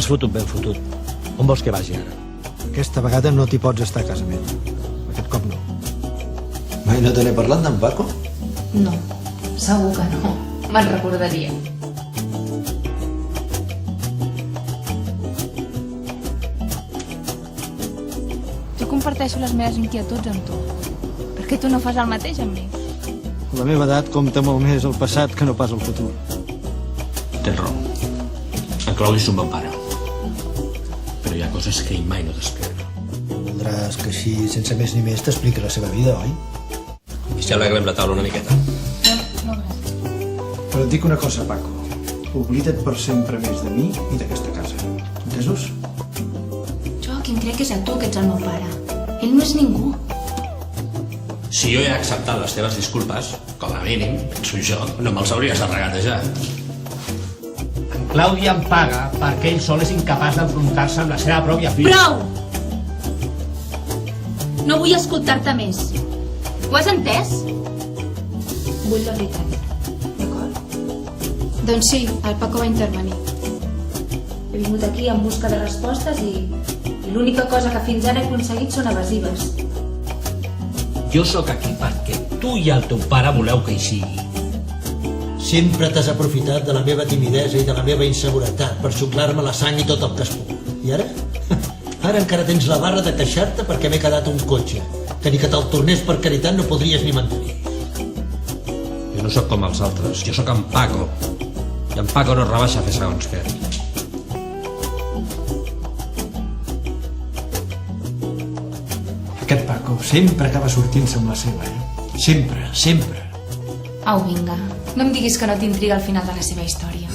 M'has fotut ben fotut. On vols que vagi ara? Aquesta vegada no t'hi pots estar a casa meva. Aquest cop no. Mai no te n'he parlat d'en Paco? No, segur que no. Me'n recordaria. Jo comparteixo les meves inquietuds amb tu. Per què tu no fas el mateix amb mi? A la meva edat compta molt més el passat que no pas el futur. Tens raó. En Claudi és un bon pare. Però hi ha coses que ell mai no t'explica. Voldràs que així, sense més ni més, t'expliqui la seva vida, oi? I si alegrem la taula una miqueta? No, gràcies. Però et dic una cosa, Paco. Oblida't per sempre més de mi i d'aquesta casa. Entesos? Jo qui em crec que és a tu que ets el meu pare. Ell no és ningú. Si jo he acceptat les teves disculpes, com a mínim, penso jo, no me'ls hauries de regatejar. En Clàudia em paga perquè ell sol és incapaç d'enfrontar-se amb la seva pròpia filla. Prou! No vull escoltar-te més. Ho has entès? Vull la veritat. D'acord? Doncs sí, el Paco va intervenir. He vingut aquí en busca de respostes i l'única cosa que fins ara he aconseguit són evasives. Jo sóc aquí perquè tu i el teu pare voleu que hi sigui. Sempre t'has aprofitat de la meva timidesa i de la meva inseguretat per xuclar-me la sang i tot el que es pugui. I ara? Ara encara tens la barra de queixar-te perquè m'he quedat un cotxe, que ni que te'l tornés per caritat no podries ni mantenir. Jo no sóc com els altres, jo sóc en Paco. I en Paco no rebaixa a fer segons què. Aquest Paco sempre acaba sortint-se amb la seva, Sempre, sempre. Au, vinga. No em diguis que no t'intriga el final de la seva història.